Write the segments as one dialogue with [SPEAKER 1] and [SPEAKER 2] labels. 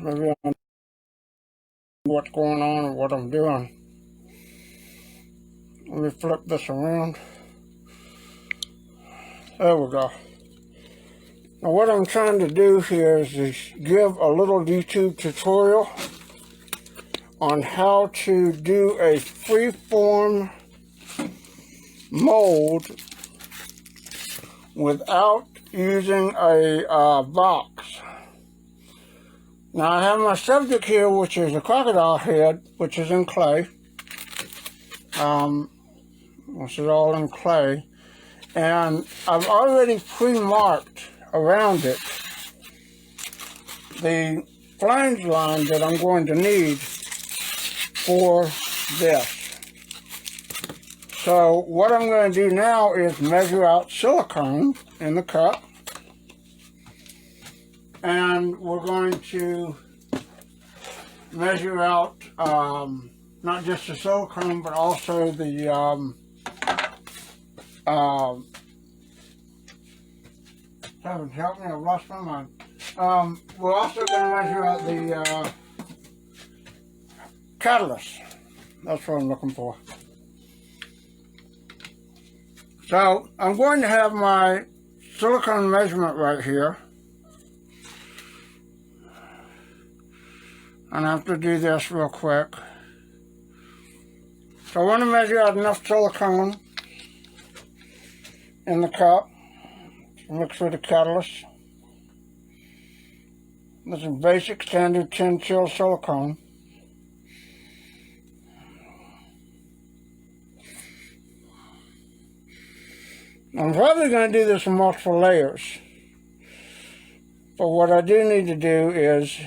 [SPEAKER 1] Maybe I don't know what's going on and what I'm doing. Let me flip this around. There we go. Now what I'm trying to do here is give a little YouTube tutorial on how to do a freeform mold without using a box. Now I have my subject here, which is a crocodile head, which is in clay. This is all in clay. And I've already pre-marked around it the flange line that I'm going to need for this. So what I'm going to do now is measure out silicone in the cup. And we're going to measure out not just the silicone, but also the heavens help me, I've lost my mind. We're also going to measure out the catalyst. That's what I'm looking for. So I'm going to have my silicone measurement right here. And I have to do this real quick. So I want to measure out enough silicone in the cup to mix with the catalyst. This is basic standard tin chill silicone. I'm probably going to do this in multiple layers. But what I do need to do is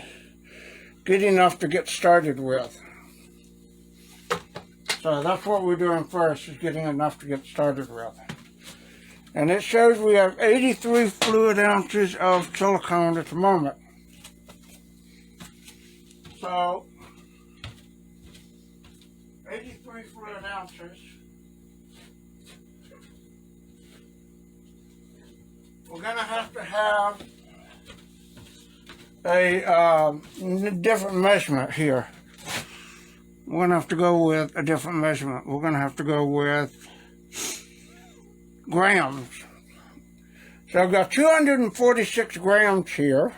[SPEAKER 1] get enough to get started with. So that's what we're doing first, is getting enough to get started with. And it shows we have 83 fluid ounces of silicone at the moment. So, 83 fluid ounces. We're going to have a different measurement here. We're going to have to go with a different measurement. We're going to have to go with grams. So I've got 246 grams here,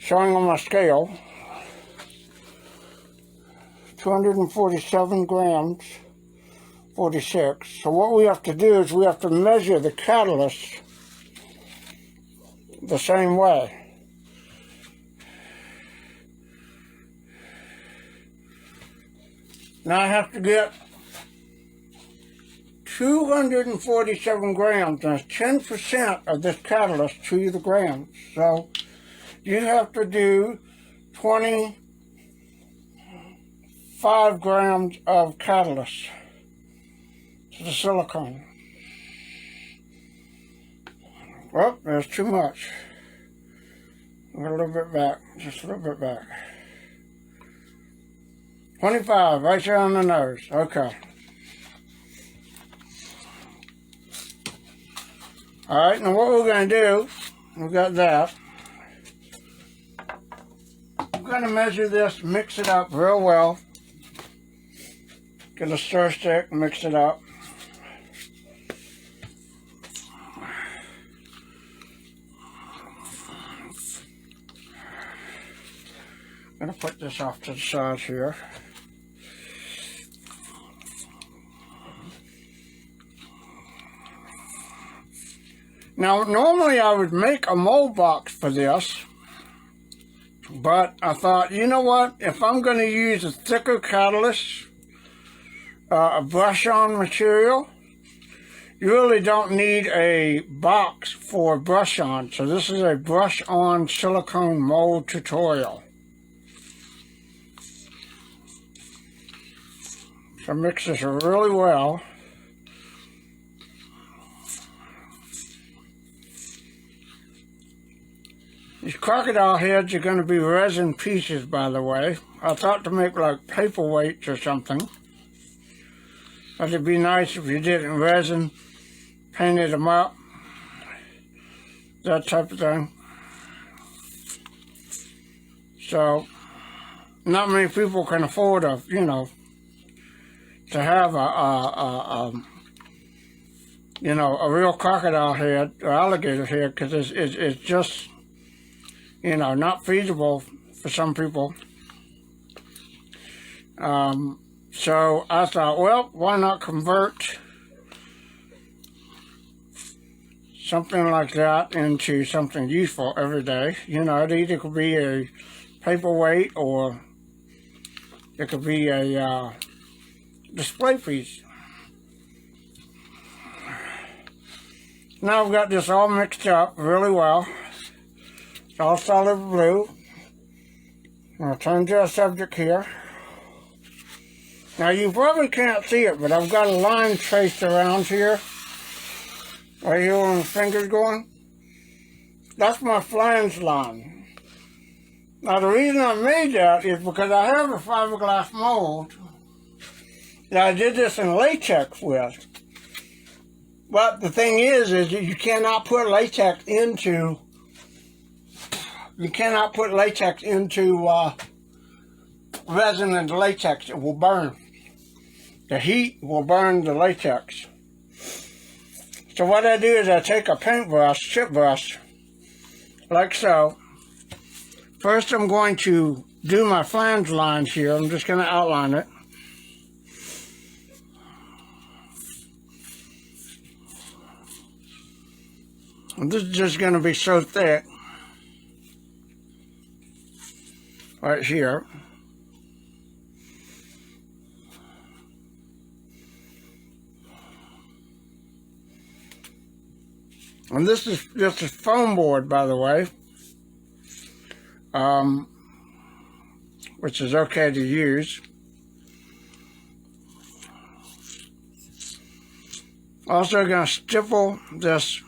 [SPEAKER 1] showing on my scale. 247 grams, 46. So what we have to do is we have to measure the catalyst the same way. Now I have to get 247 grams, and that's 10% of this catalyst to the grams. So you have to do 25 grams of catalyst to the silicone. Well, there's too much. A little bit back, just a little bit back. 25, right there on the nose. Okay. Alright, now what we're going to do, we got that. We're going to measure this, mix it up real well. Get a stir stick, mix it up. I'm going to put this off to the side here. Now, normally I would make a mold box for this, but I thought, you know what, if I'm going to use a thicker catalyst, a brush-on material, you really don't need a box for brush-on. So this is a brush-on silicone mold tutorial. So mix this really well. These crocodile heads are going to be resin pieces, by the way. I thought to make like paperweights or something. But it'd be nice if you did it in resin, painted them up, that type of thing. So not many people can afford a, you know, to have a you know, a real crocodile head or alligator head, because it's just, you know, not feasible for some people. So I thought, well, why not convert something like that into something useful every day? You know, it either could be a paperweight or it could be a display piece. Now I've got this all mixed up really well. It's all solid blue. I'm going to turn to a subject here. Now you probably can't see it, but I've got a line traced around here. Right here where my finger's going. That's my flange line. Now the reason I made that is because I have a fiberglass mold that I did this in latex with. But the thing is you cannot put latex into resin and latex. It will burn. The heat will burn the latex. So what I do is I take a paintbrush, chip brush, like so. First I'm going to do my flange lines here. I'm just going to outline it. And this is just going to be so thick. Right here. And this is foam board, by the way, which is okay to use. Also going to stipple this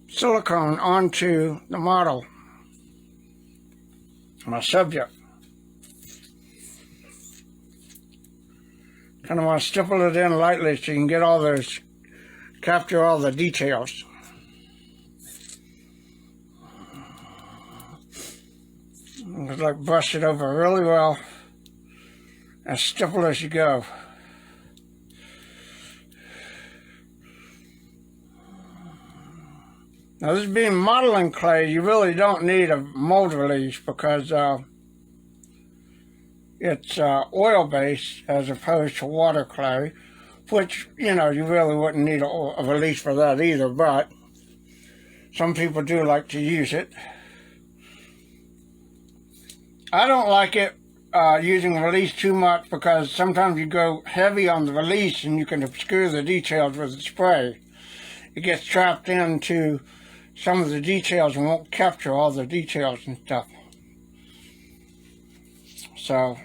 [SPEAKER 1] silicone onto the model, my subject. Kind of want to stipple it in lightly so you can get all those, capture all the details. Just like brush it over really well and stipple as you go. Now this being modeling clay, you really don't need a mold release because it's oil-based as opposed to water clay, which, you know, you really wouldn't need a release for that either, but some people do like to use it. I don't like it using release too much because sometimes you go heavy on the release and you can obscure the details with the spray. It gets trapped into some of the details and won't capture all the details and stuff. So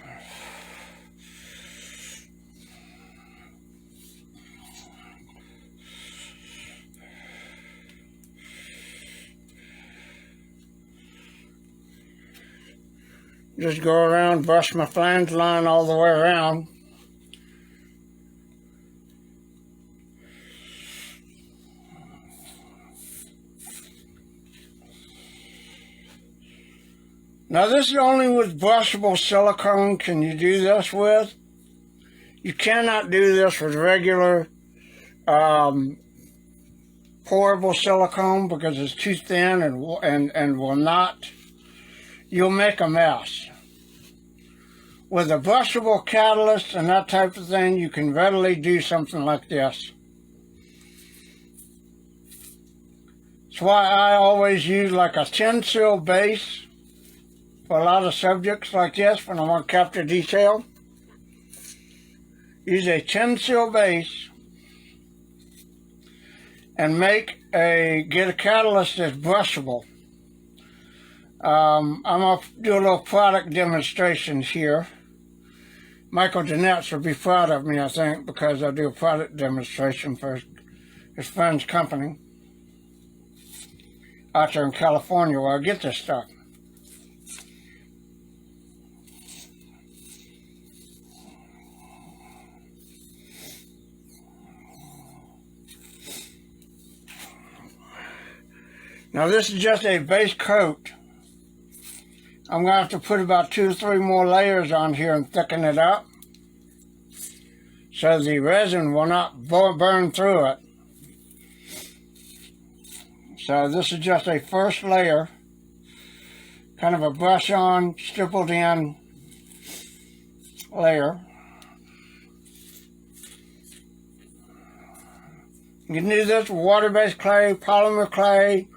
[SPEAKER 1] just go around, brush my flange line all the way around. Now this is only with brushable silicone can you do this with. You cannot do this with regular pourable silicone because it's too thin and will not. You'll make a mess. With a brushable catalyst and that type of thing, you can readily do something like this. That's why I always use like a tin-seal base for a lot of subjects like this when I want to capture detail. Use a tin-seal base and get a catalyst that's brushable. I'm going to do a little product demonstration here. Michael Jeanette will be proud of me, I think, because I do a product demonstration for his friend's company out there in California where I get this stuff. Now this is just a base coat I'm going to have to put about 2 or 3 more layers on here and thicken it up so the resin will not burn through it. So this is just a first layer, kind of a brush on, stippled in layer. You can do this with water-based clay, polymer clay,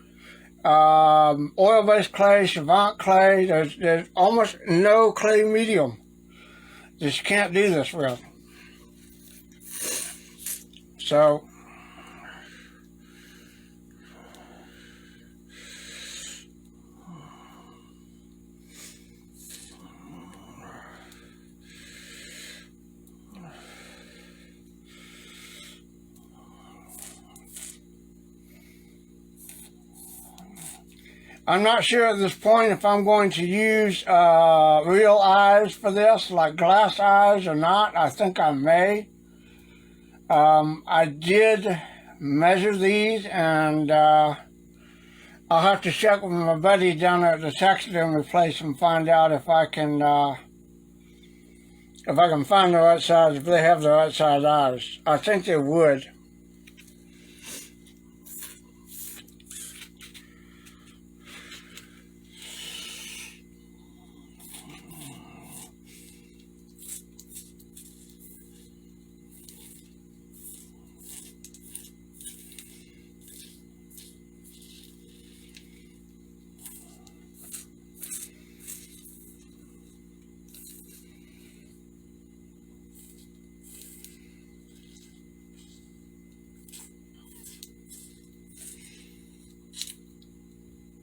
[SPEAKER 1] oil-based clay, Savant clay. There's almost no clay medium that you can't do this with. So, I'm not sure at this point if I'm going to use real eyes for this, like glass eyes or not. I think I may. I did measure these, and I'll have to check with my buddy down at the taxidermy place and find out if I can find the right size, if they have the right size eyes. I think they would.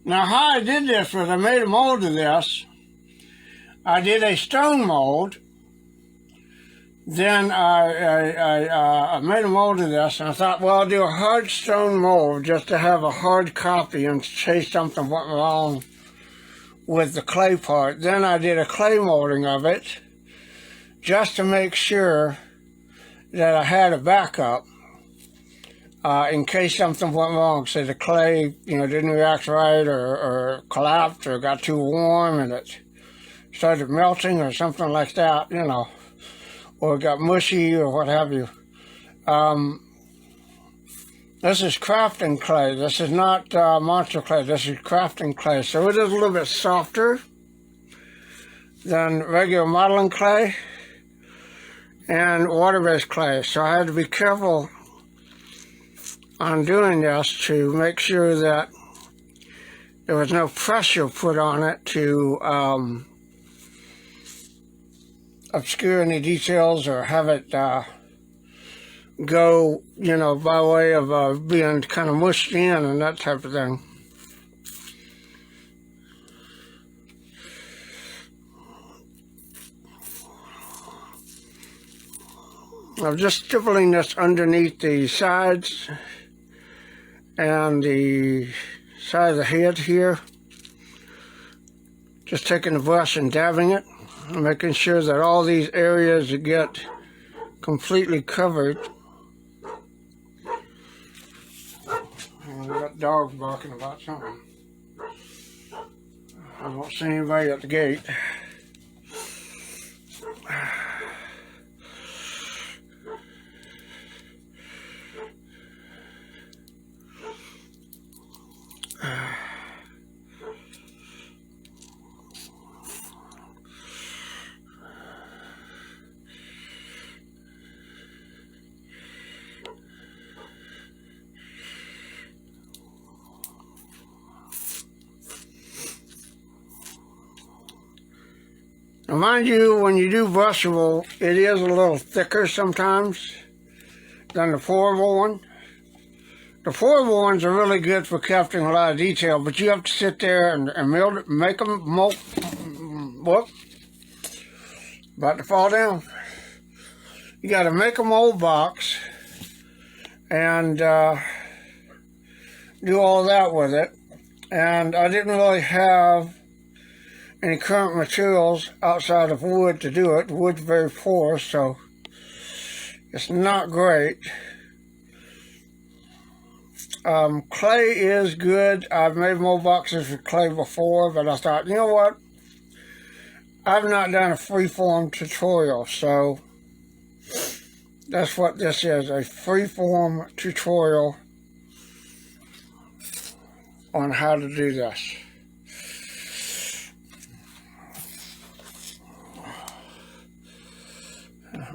[SPEAKER 1] Now, how I did this was I made a mold of this. I did a stone mold. Then I made a mold of this, and I thought, well, I'll do a hard stone mold just to have a hard copy in case something went wrong with the clay part. Then I did a clay molding of it just to make sure that I had a backup. In case something went wrong, say the clay, didn't react right, or collapsed, or got too warm and it started melting or something like that, or got mushy or what have you. This is crafting clay. This is not monster clay. This is crafting clay. So it is a little bit softer than regular modeling clay and water-based clay. So I had to be careful on doing this to make sure that there was no pressure put on it to obscure any details or have it go, by way of being kind of mushed in and that type of thing. I'm just stippling this underneath the sides and the side of the head here. Just taking the brush and dabbing it, and making sure that all these areas get completely covered. And we got dogs barking about something. I don't see anybody at the gate. Now, mind you, when you do brushable, it is a little thicker sometimes than the pourable one. The pourable ones are really good for capturing a lot of detail, but you have to sit there and make them mold. Whoop. About to fall down. You got to make a mold box and do all that with it. And I didn't really have any current materials outside of wood to do it. Wood's very porous, so it's not great. Clay is good. I've made mold boxes with clay before, but I thought, you know what? I've not done a freeform tutorial, so that's what this is, a freeform tutorial on how to do this.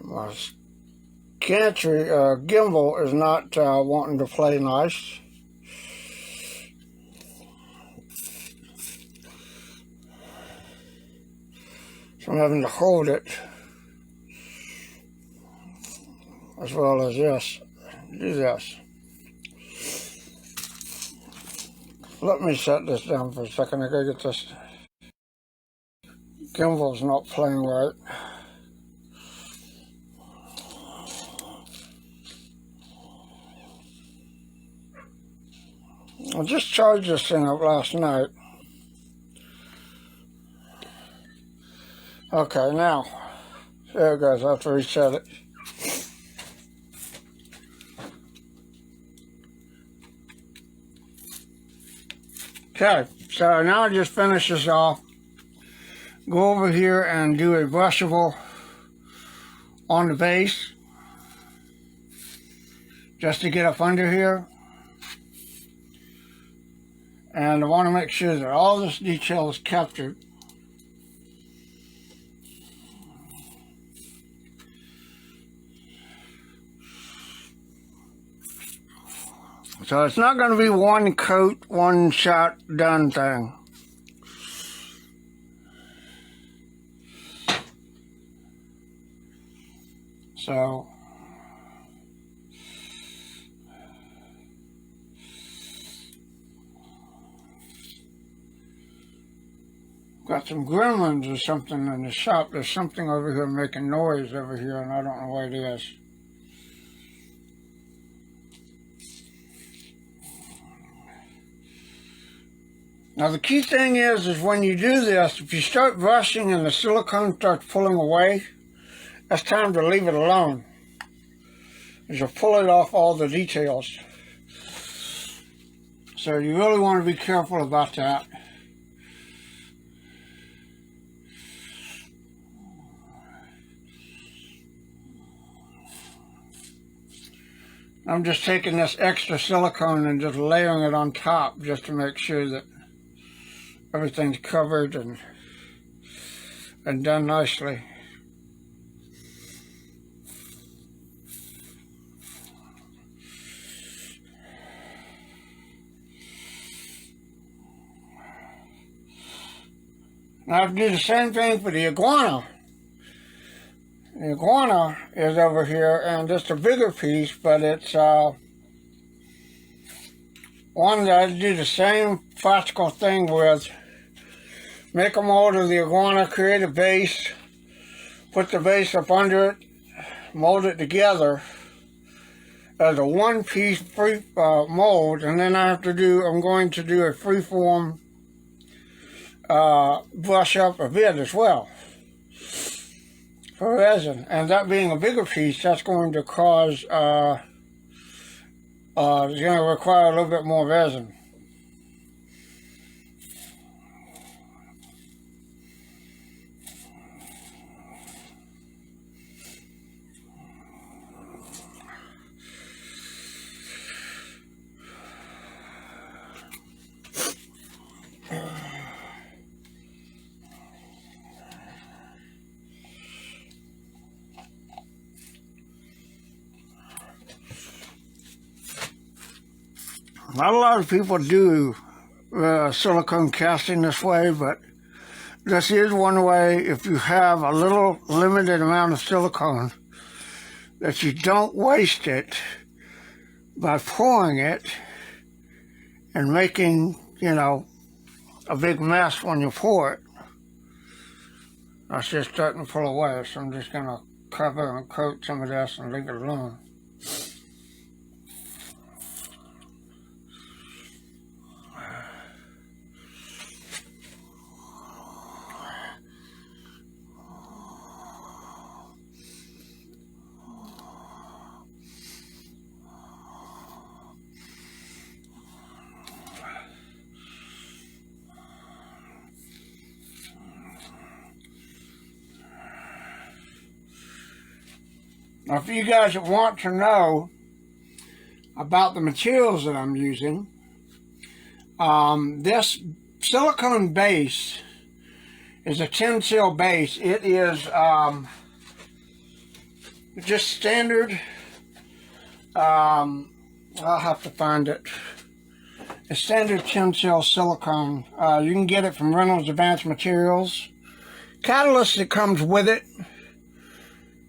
[SPEAKER 1] My gimbal is not wanting to play nice. So I'm having to hold it as well as this. Do this. Let me set this down for a second. I gotta get this. Gimbal's not playing right. I just charged this thing up last night. Okay, now, there it goes. I have to reset it. Okay, so now I just finish this off. Go over here and do a brushable on the base, just to get up under here. And I want to make sure that all this detail is captured. So it's not going to be one coat, one shot, done thing. So got some gremlins or something in the shop. There's something over here making noise over here, and I don't know what it is. Now the key thing is when you do this, if you start brushing and the silicone starts pulling away, that's time to leave it alone. You'll pull it off all the details. So you really want to be careful about that. I'm just taking this extra silicone and just layering it on top just to make sure that everything's covered and done nicely. Now I have to do the same thing for the iguana. The iguana is over here, and just a bigger piece, but it's one that I do the same practical thing with. Make a mold of the iguana, create a base, put the base up under it, mold it together as a one-piece free mold, and then I'm going to do a freeform brush up a bit as well for resin. And that being a bigger piece, that's going to cause, it's going to require a little bit more resin. Not a lot of people do silicone casting this way, but this is one way, if you have a little limited amount of silicone, that you don't waste it by pouring it and making, you know, a big mess when you pour it. That's just starting to pull away, so I'm just going to cover and coat some of this and leave it alone. Now, if you guys want to know about the materials that I'm using, this silicone base is a THIXO base. It is just standard. I'll have to find it. It's standard THIXO silicone. You can get it from Reynolds Advanced Materials. Catalyst that comes with it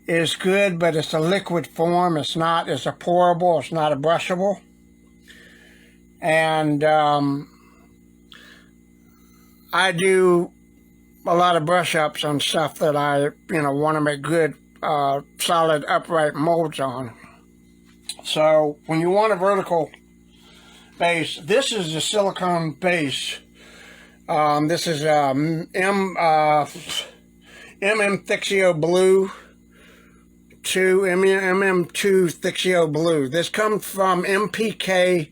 [SPEAKER 1] is good, but it's a liquid form. It's not. It's a pourable. It's not a brushable. And I do a lot of brush ups on stuff that I want to make good solid upright molds on. So when you want a vertical base, this is the silicone base. This is MM THIXO Blue 2, MM THIXO Blue. This comes from MPK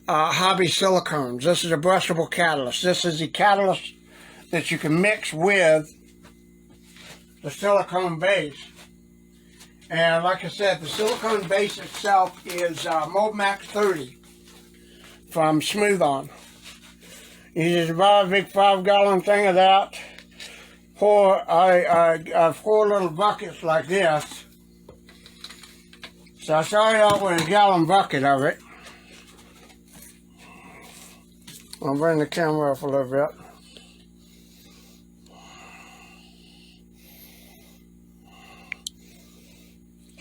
[SPEAKER 1] Hobby Silicones. This is a brushable catalyst. This is the catalyst that you can mix with the silicone base. And like I said, the silicone base itself is MoldMax 30 from Smooth On. You just buy a big 5-gallon thing of that. I have 4 little buckets like this. So I started out with a gallon bucket of it. I'll bring the camera up a little bit.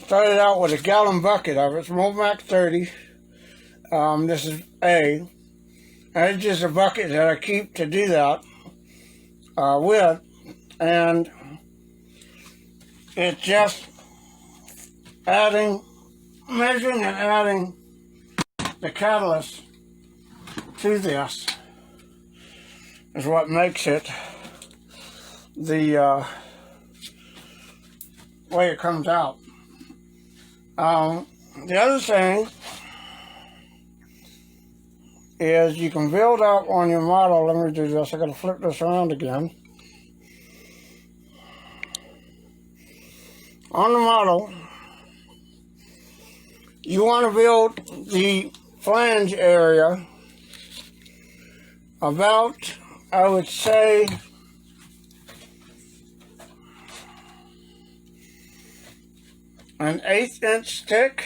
[SPEAKER 1] Started out with a gallon bucket of it. It's MoldMax 30. This is A. And it's just a bucket that I keep to do that with. And it's just measuring and adding the catalyst to this is what makes it the way it comes out. The other thing is you can build up on your model. Let me do this. I got to flip this around again. On the model, you want to build the flange area about, I would say, an 1/8 inch thick.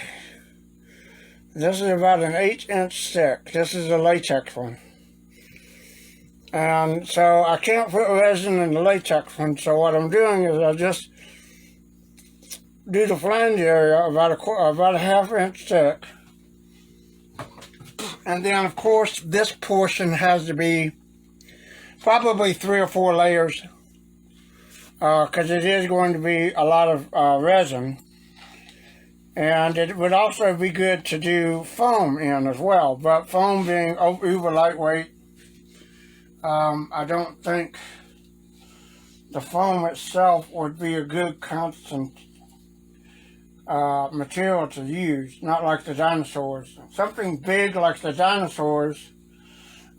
[SPEAKER 1] This is about an 1/8 inch thick. This is a latex one. And so I can't put resin in the latex one, so what I'm doing is I just do the flange area about a 1/2 inch thick. And then of course this portion has to be probably 3 or 4 layers because it is going to be a lot of resin. And it would also be good to do foam in as well, but foam being uber lightweight, I don't think the foam itself would be a good constant material to use, not like the dinosaurs. Something big like the dinosaurs,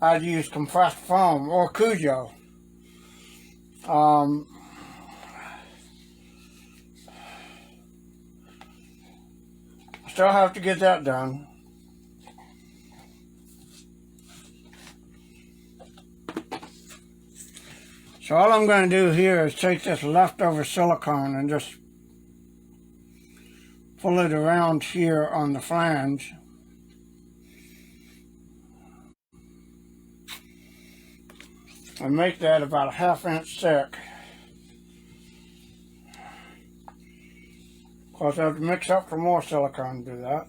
[SPEAKER 1] I'd use compressed foam or Cujo. Still have to get that done. So all I'm going to do here is take this leftover silicone and just pull it around here on the flange. And make that about a 1/2 inch thick. Of course, I have to mix up for more silicone to do that.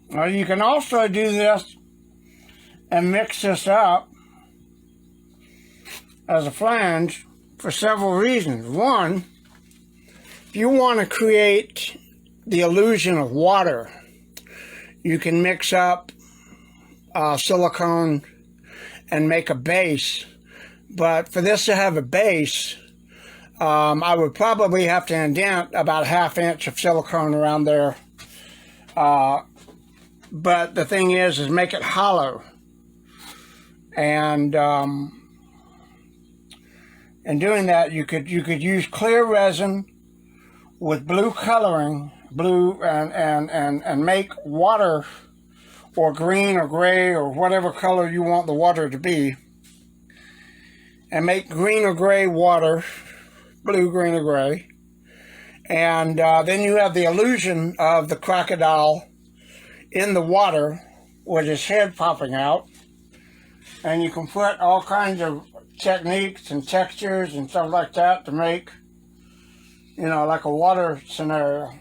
[SPEAKER 1] Now you can also do this and mix this up as a flange for several reasons. One, if you want to create the illusion of water, you can mix up silicone and make a base But for this to have a base, I would probably have to indent about 1/2 inch of silicone around there. But the thing is make it hollow. And in doing that, you could use clear resin with blue coloring, and make water, or green or gray or whatever color you want the water to be, and make green or gray water, blue, green, or gray, and then you have the illusion of the crocodile in the water with his head popping out, and you can put all kinds of techniques and textures and stuff like that to make, you know, like a water scenario.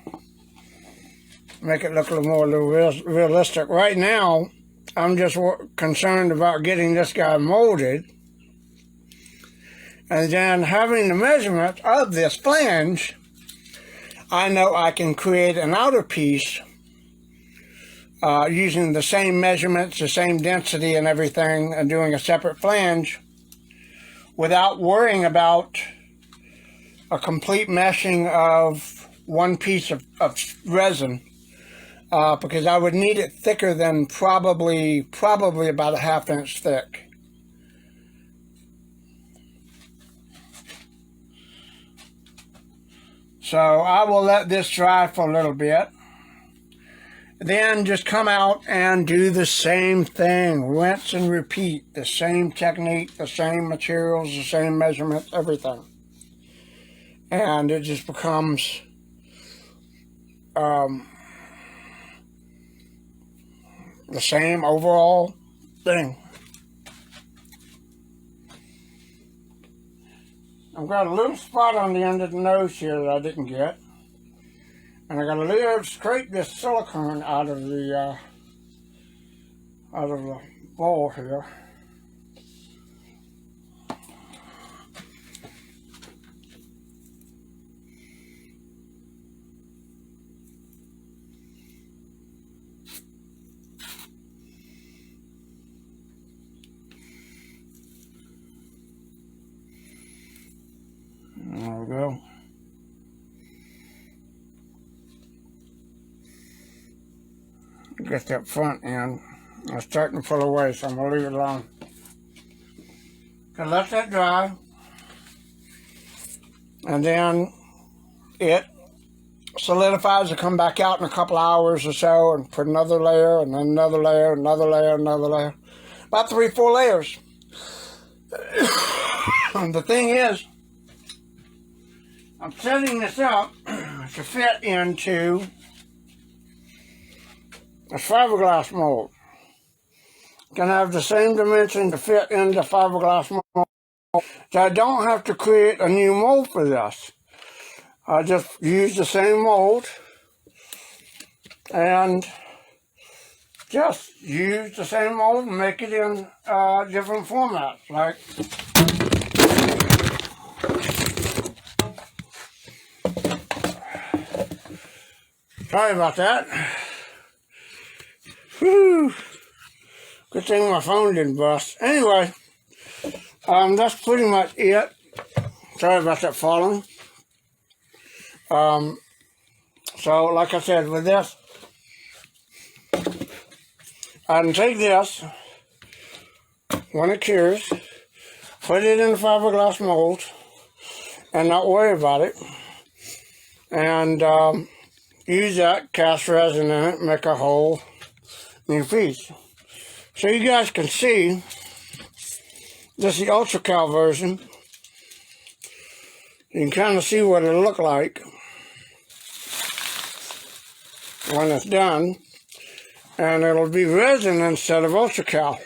[SPEAKER 1] Make it look a little more realistic. Right now, I'm just concerned about getting this guy molded, and then having the measurement of this flange, I know I can create an outer piece using the same measurements, the same density and everything, and doing a separate flange without worrying about a complete meshing of one piece of resin, because I would need it thicker than probably about a 1/2 inch thick. So I will let this dry for a little bit. Then just come out and do the same thing. Rinse and repeat. The same technique, the same materials, the same measurements, everything. And it just becomes the same overall thing. I've got a little spot on the end of the nose here that I didn't get. And I got to scrape this silicone out of the bowl here. There we go. Get that front end. It's starting to pull away, so I'm going to leave it alone. Okay, let that dry. And then it solidifies to come back out in a couple hours or so, and put another layer, and then another layer, another layer, another layer. About 3-4 layers. And the thing is, I'm setting this up to fit into a fiberglass mold. Can have the same dimension to fit into fiberglass mold. So I don't have to create a new mold for this. I just use the same mold and just use the same mold and make it in different formats. Like sorry about that. Whew. Good thing my phone didn't bust. Anyway, that's pretty much it. Sorry about that falling. So like I said, with this, I can take this when it cures, put it in the fiberglass mold, and not worry about it, and use that, cast resin in it, make a whole new piece. So you guys can see, this is the ultra cal version. You can kind of see what it'll look like when it's done, and it'll be resin instead of ultra cal.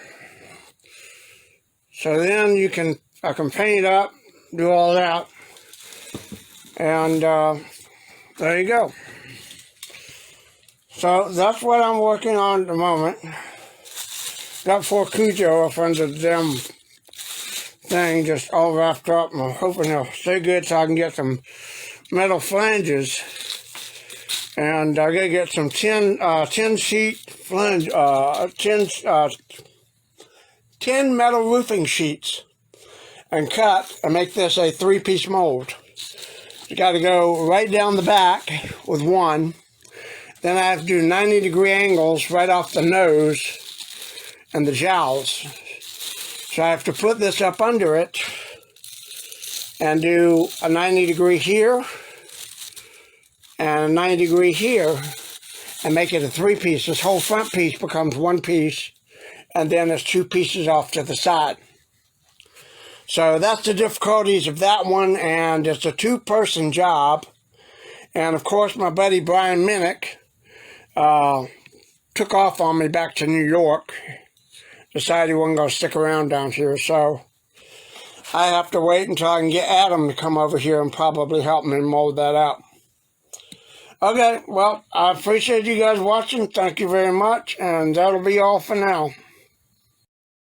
[SPEAKER 1] So then I can paint it up, do all that, and there you go. So that's what I'm working on at the moment. Got 4 Cujo up under the damn thing, just all wrapped up. I'm hoping they'll stay good so I can get some metal flanges. And I gotta get some 10 sheet flange, 10 metal roofing sheets. and cut and make this a 3-piece mold. You got to go right down the back with one. Then I have to do 90-degree angles right off the nose and the jowls. So I have to put this up under it and do a 90-degree here and a 90-degree here and make it a 3-piece. This whole front piece becomes 1 piece, and then there's 2 pieces off to the side. So that's the difficulties of that one, and it's a 2-person job. And of course my buddy Brian Minnick took off on me back to New York. Decided he wasn't going to stick around down here, so I have to wait until I can get Adam to come over here and probably help me mold that out. Okay, well, I appreciate you guys watching. Thank you very much, and that'll be all for now.